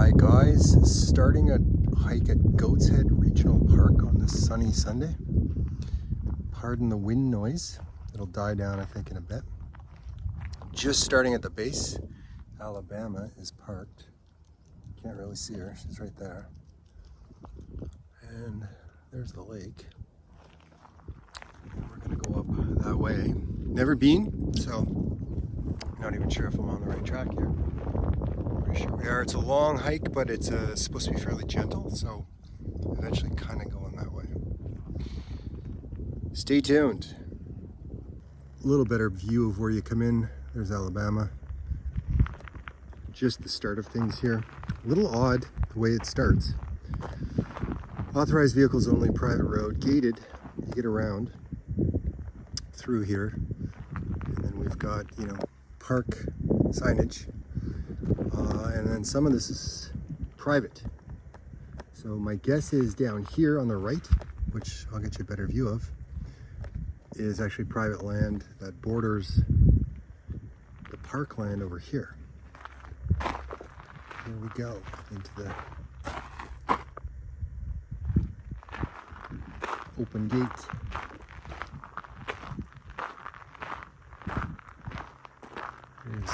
Hi guys, starting a hike at Goat's Head Regional Park on this sunny Sunday. Pardon the wind noise, it'll die down I think in a bit. Just starting at the base. Alabama is parked. Can't really see her, she's right there. And there's the lake. And we're gonna go up that way. Never been, so not even sure if I'm on the right track here. Pretty sure we are. It's a long hike, but it's supposed to be fairly gentle, so eventually kind of going that way. Stay tuned. A little better view of where you come in. There's Alabama. Just the start of things here. A little odd the way it starts. Authorized vehicles only, private road, gated. You get around through here, and then we've got, park signage. And then some of this is private. So my guess is down here on the right, which I'll get you a better view of, is actually private land that borders the parkland over here. Here we go into the open gate. There's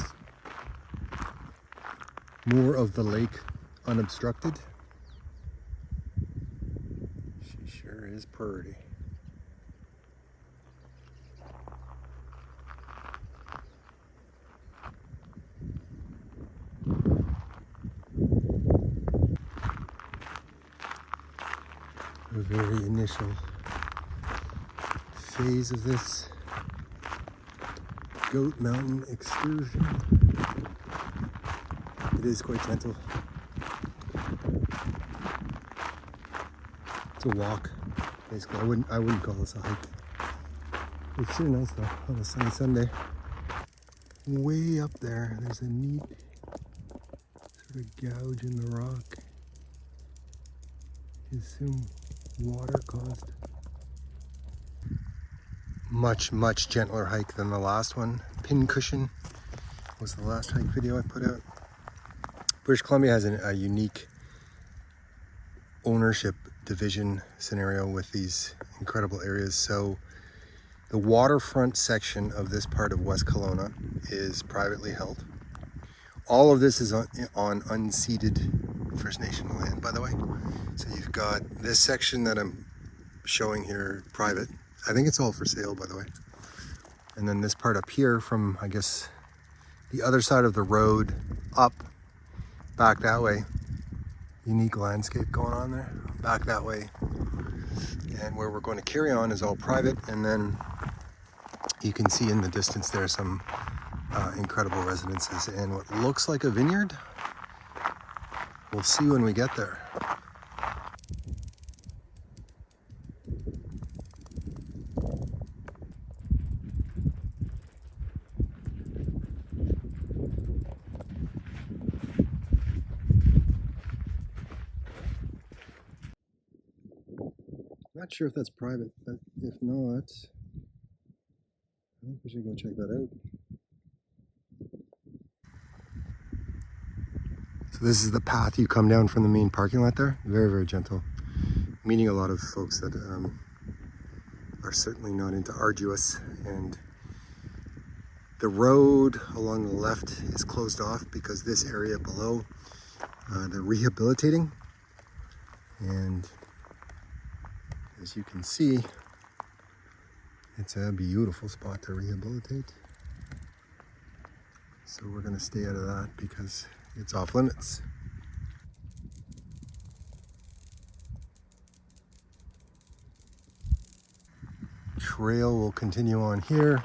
more of the lake unobstructed. She sure is pretty. A very initial phase of this Goat Mountain excursion. It is quite gentle. It's a walk, basically. I wouldn't call this a hike. It's sure nice though on a sunny Sunday. Way up there, there's a neat sort of gouge in the rock. I assume water caused. Much gentler hike than the last one. Pincushion was the last hike video I put out. British Columbia has a unique ownership division scenario with these incredible areas. So the waterfront section of this part of West Kelowna is privately held. All of this is on unceded First Nation land, by the way. So you've got this section that I'm showing here, private. I think it's all for sale, by the way. And then this part up here from, I guess, the other side of the road up, back that way. Unique landscape going on there, back that way. And where we're going to carry on is all private. And then you can see in the distance there some incredible residences and what looks like a vineyard. We'll see when we get there. Not sure if that's private, but if not, I think we should go check that out. So this is the path you come down from the main parking lot there. Very gentle. Meeting a lot of folks that are certainly not into arduous, and the road along the left is closed off because this area below they're rehabilitating, and as you can see, it's a beautiful spot to rehabilitate. So we're going to stay out of that because it's off limits. Trail will continue on here.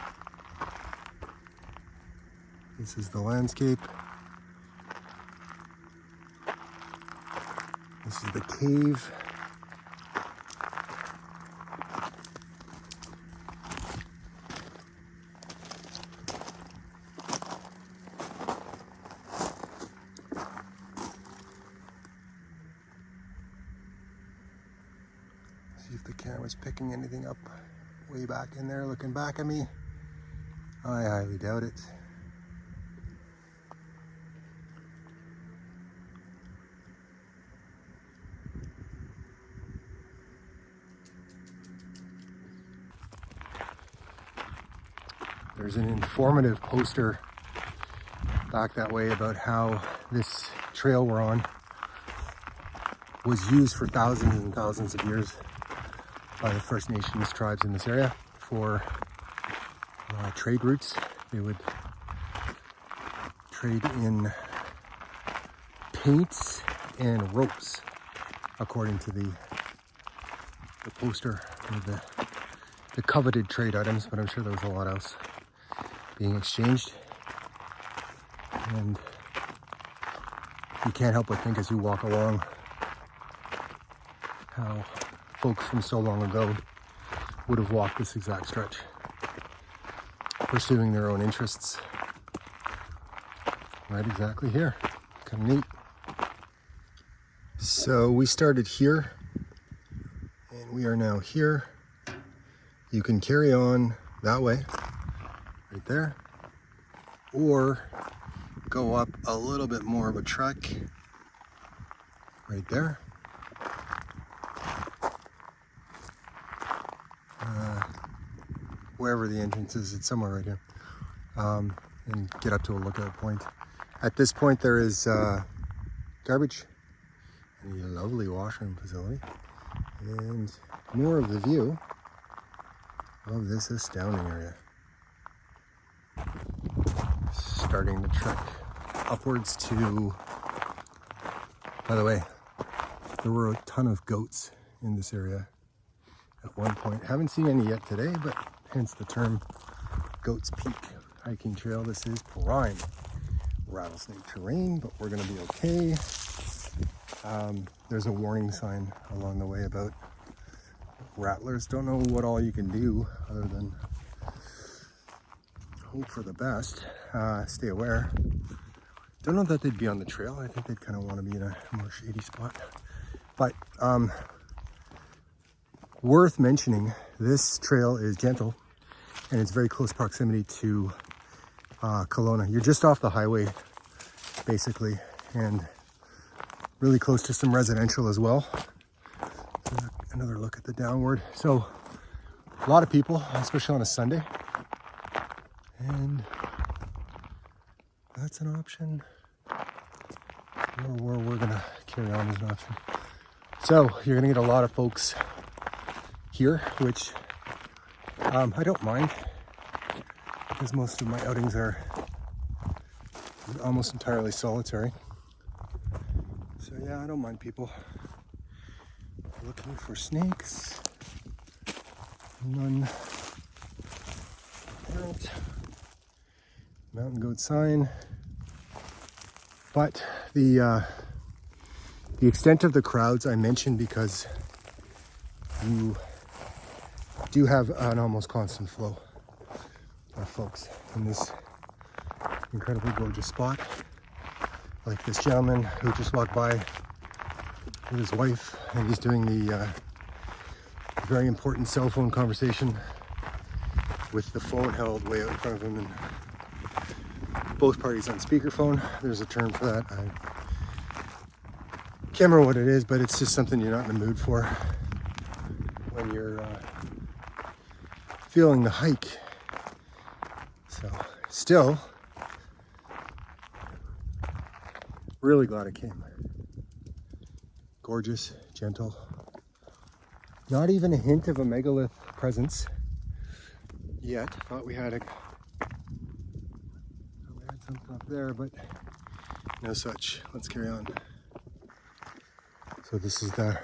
This is the landscape. This is the cave. See if the camera's picking anything up way back in there looking back at me. I highly doubt it. There's an informative poster back that way about how this trail we're on was used for thousands and thousands of years by the First Nations tribes in this area for trade routes. They would trade in paints and ropes, according to the poster, or the coveted trade items, but I'm sure there was a lot else being exchanged. And you can't help but think as you walk along how folks from so long ago would have walked this exact stretch, pursuing their own interests. Right exactly here. Kind of neat. So we started here, and we are now here. You can carry on that way, right there, or go up a little bit more of a trek, right there. Wherever the entrance is, it's somewhere right here, and get up to a lookout point. At this point, there is garbage, and a lovely washroom facility, and more of the view of this astounding area. Starting to trek upwards to, by the way, there were a ton of goats in this area at one point. Haven't seen any yet today, but hence the term Goats Peak hiking trail. This is prime rattlesnake terrain, but we're gonna be okay. There's a warning sign along the way about rattlers. Don't know what all you can do other than hope for the best. Stay aware. Don't know that they'd be on the trail. I think they'd kind of want to be in a more shady spot. But worth mentioning, this trail is gentle and it's very close proximity to Kelowna. You're just off the highway basically, and really close to some residential as well. Another look at the downward. So a lot of people, especially on a Sunday, and that's an option. Or where we're gonna carry on as an option. So you're gonna get a lot of folks here, which I don't mind, because most of my outings are almost entirely solitary. So yeah, I don't mind people looking for snakes. None apparent. Mountain goat sign. But the extent of the crowds I mentioned because you do have an almost constant flow of folks in this incredibly gorgeous spot. Like this gentleman who just walked by with his wife, and he's doing the very important cell phone conversation with the phone held way out in front of him, and both parties on speakerphone. There's a term for that. I can't remember what it is, but it's just something you're not in the mood for when you're feeling the hike. So still, really glad I came. Gorgeous, gentle. Not even a hint of a megalith presence yet. Thought we had something up there, but no such. Let's carry on. So this is the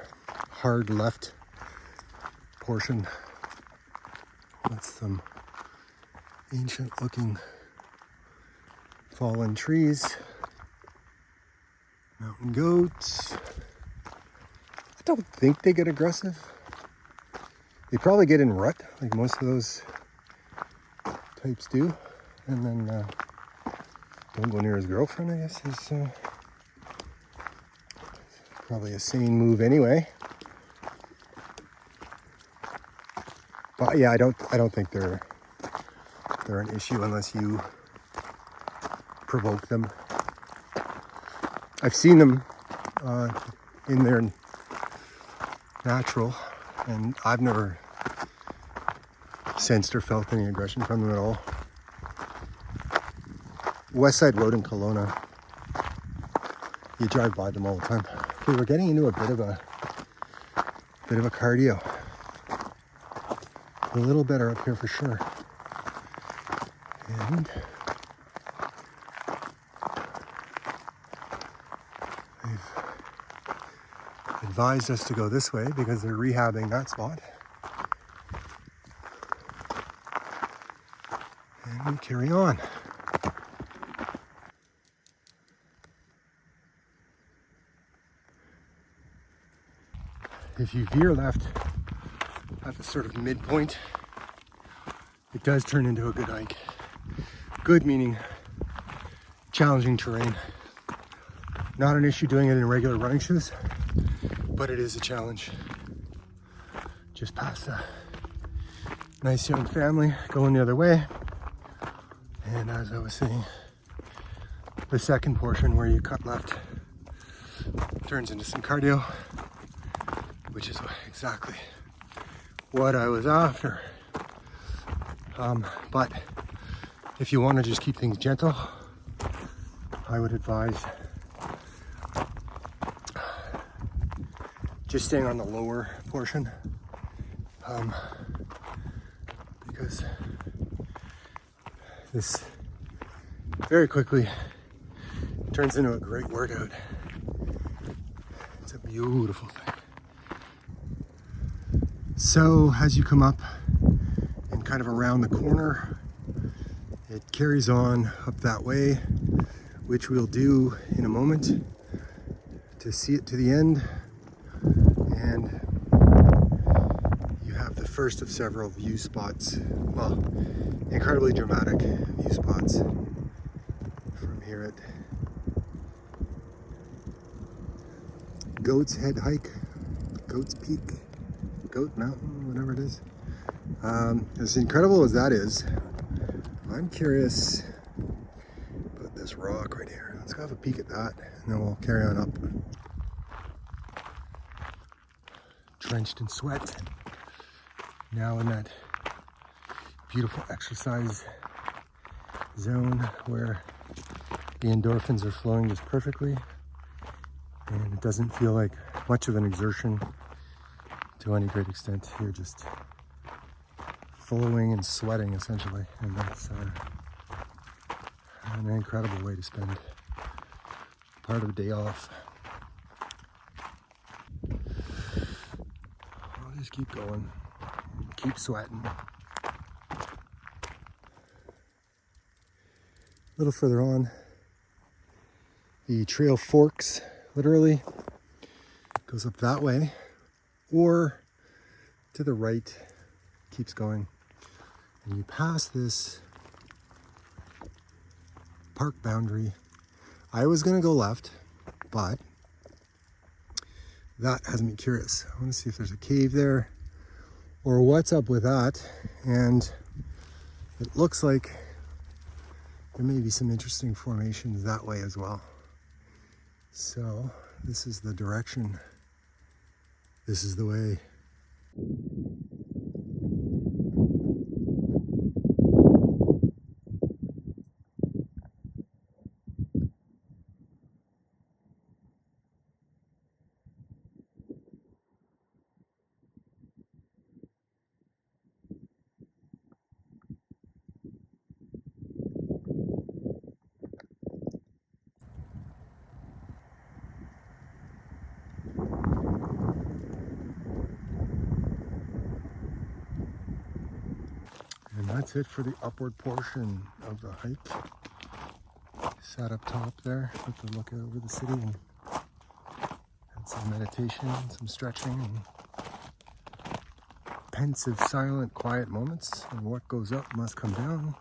hard left portion. That's some ancient looking fallen trees. Mountain goats. I don't think they get aggressive. They probably get in rut, like most of those types do. And then don't go near his girlfriend, I guess, is probably a sane move anyway. But yeah, I don't think they're an issue unless you provoke them. I've seen them in their natural, and I've never sensed or felt any aggression from them at all. West Side Road in Kelowna. You drive by them all the time. Okay, we're getting into a bit of a cardio. A little better up here for sure. And they've advised us to go this way because they're rehabbing that spot. And we carry on. If you veer left at the sort of midpoint, it does turn into a good hike. Good meaning challenging terrain. Not an issue doing it in regular running shoes, but it is a challenge. Just past a nice young family going the other way. And as I was saying, the second portion where you cut left turns into some cardio, which is exactly what I was after. But if you want to just keep things gentle, I would advise just staying on the lower portion, because this very quickly turns into a great workout. It's a beautiful thing. So as you come up and kind of around the corner, it carries on up that way, which we'll do in a moment to see it to the end. And you have the first of several view spots, well, incredibly dramatic view spots from here at Goat's Head Hike, Goat's Peak, Goat Mountain, whatever it is. As incredible as that is, I'm curious about this rock right here. Let's go have a peek at that, and then we'll carry on up. Drenched in sweat, now in that beautiful exercise zone where the endorphins are flowing just perfectly, and it doesn't feel like much of an exertion to any great extent. You're just flowing and sweating essentially, and that's an incredible way to spend part of a day off. I'll just keep going, keep sweating. A little further on, the trail forks, literally, goes up that way, or to the right, keeps going. And you pass this park boundary. I was gonna go left, but that has me curious. I wanna see if there's a cave there or what's up with that. And it looks like there may be some interesting formations that way as well. So this is the direction. This is the way. And that's it for the upward portion of the hike. Sat up top there with the look over the city and had some meditation, some stretching, and pensive, silent, quiet moments. And what goes up must come down.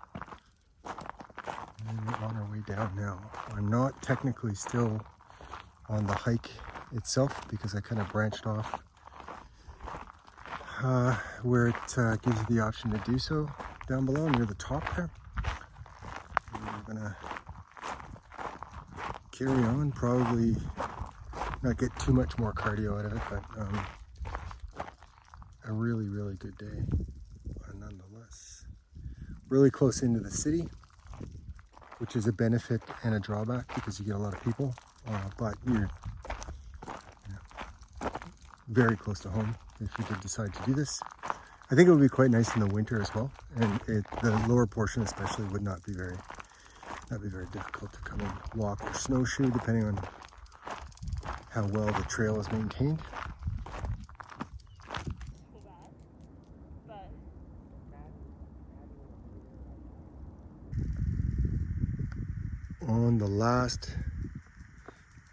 And we're on our way down now. I'm not technically still on the hike itself because I kind of branched off where it gives you the option to do so down below near the top there. And we're gonna carry on, probably not get too much more cardio out of it, but a really, really good day nonetheless. Really close into the city, which is a benefit and a drawback because you get a lot of people, but you're very close to home if you did decide to do this. I think it would be quite nice in the winter as well, and the lower portion especially would not be very difficult to come and walk or snowshoe, depending on how well the trail is maintained. On the last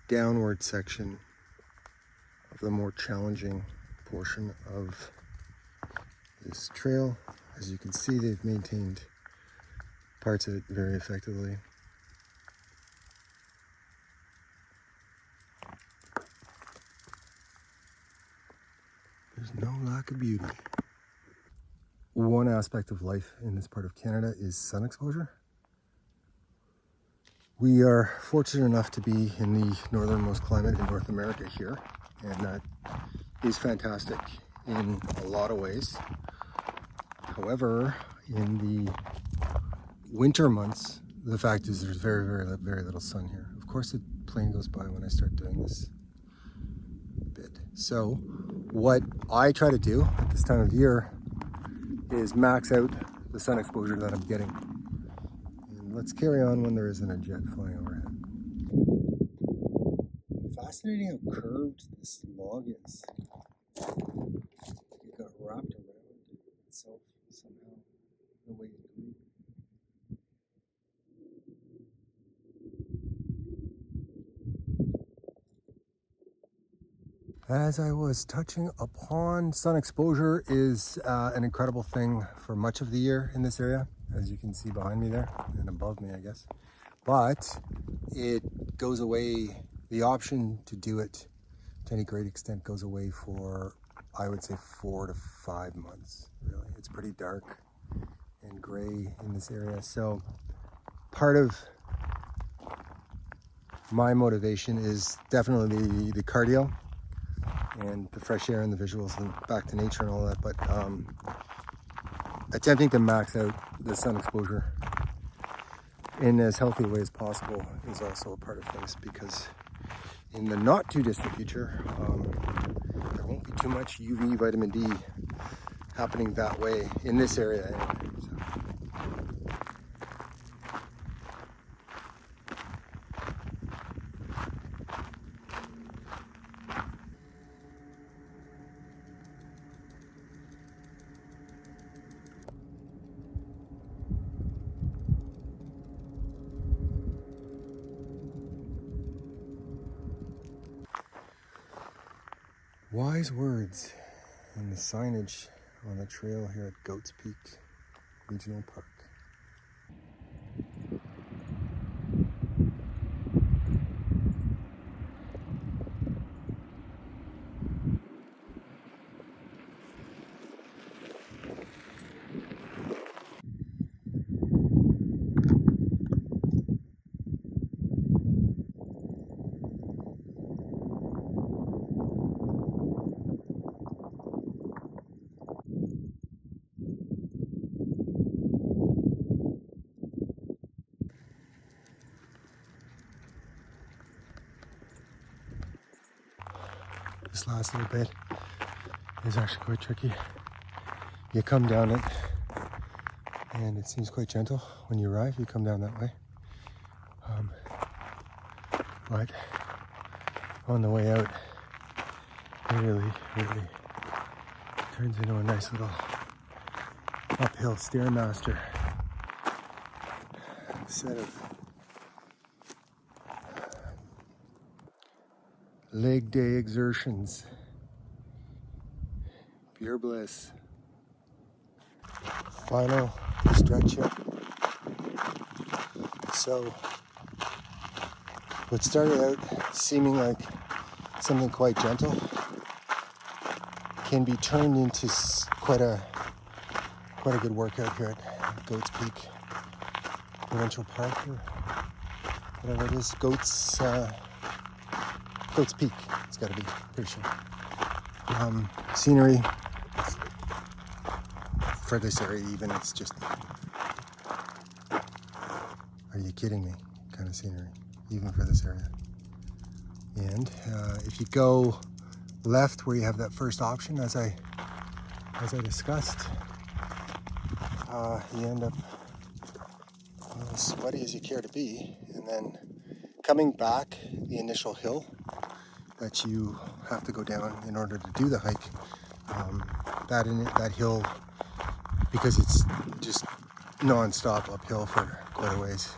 downward section of the more challenging portion of this trail, as you can see, they've maintained parts of it very effectively. There's no lack of beauty. One aspect of life in this part of Canada is sun exposure. We are fortunate enough to be in the northernmost climate in North America here, and that is fantastic in a lot of ways. However, in the winter months, the fact is there's very little sun here. Of course, the plane goes by when I start doing this bit. So what I try to do at this time of year is max out the sun exposure that I'm getting. And let's carry on when there isn't a jet flying overhead. Fascinating how curved this log is. It got wrapped around itself somehow, the way it grew. As I was touching upon, sun exposure is an incredible thing for much of the year in this area, as you can see behind me there, and above me, I guess. But it goes away, the option to do it to any great extent goes away for, I would say, 4 to 5 months, really. It's pretty dark and gray in this area. So part of my motivation is definitely the cardio and the fresh air and the visuals and back to nature and all that, but attempting to max out the sun exposure in as healthy a way as possible is also a part of things, because in the not too distant future, there won't be too much UV vitamin D happening that way in this area anyway, so. Wise words and the signage on the trail here at Goats Peak Regional Park. This last little bit is actually quite tricky. You come down it, and it seems quite gentle when you arrive. You come down that way. But on the way out, it really turns into a nice little uphill Stairmaster set of leg day exertions. Pure bliss. Final stretch here. So what started out seeming like something quite gentle can be turned into quite a good workout here at Goats Peak Provincial Park, or whatever it is. Goats Peak, it's got to be, pretty sure. Scenery for this area, even, it's just Are you kidding me? Kind of scenery, even for this area. And if you go left where you have that first option, as I discussed, you end up as sweaty as you care to be. And then coming back the initial hill that you have to go down in order to do the hike, that hill, because it's just non-stop uphill for quite a ways,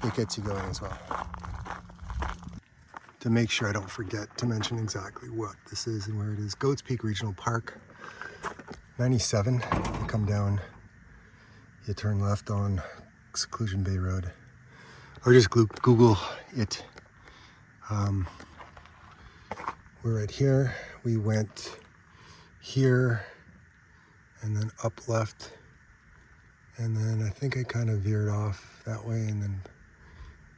it gets you going as well. To make sure I don't forget to mention exactly what this is and where it is, Goats Peak Regional Park, 97. You come down, you turn left on Seclusion Bay Road, or just Google it. We're right here. We went here and then up left, and then I think I kind of veered off that way and then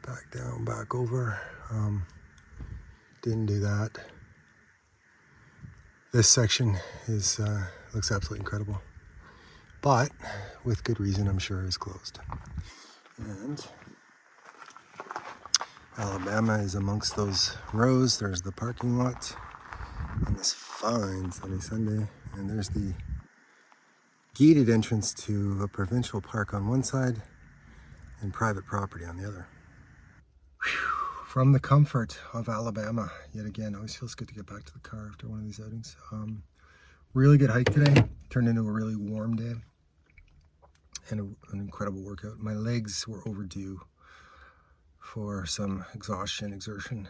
back down, back over. Didn't do that. This section is looks absolutely incredible, but with good reason, I'm sure, is closed. And Alabama is amongst those rows. There's the parking lot on this fine sunny Sunday, and there's the gated entrance to a provincial park on one side and private property on the other. Whew. From the comfort of Alabama, yet again, always feels good to get back to the car after one of these outings. Really good hike today. Turned into a really warm day and an incredible workout. My legs were overdue for some exertion,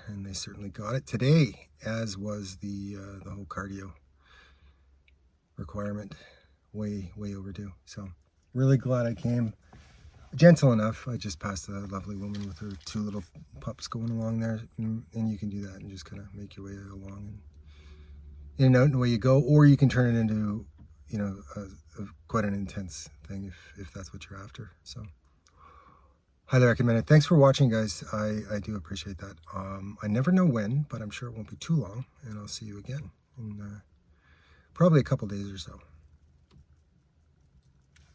and they certainly got it today, as was the whole cardio requirement. Way overdue. So really glad I came. Gentle enough. I just passed a lovely woman with her 2 little pups going along there, and you can do that and just kind of make your way along and in and out and away you go, or you can turn it into, you know, quite an intense thing if that's what you're after. So highly recommend it. Thanks for watching, guys. I do appreciate that. I never know when, but I'm sure it won't be too long, and I'll see you again in probably a couple days or so.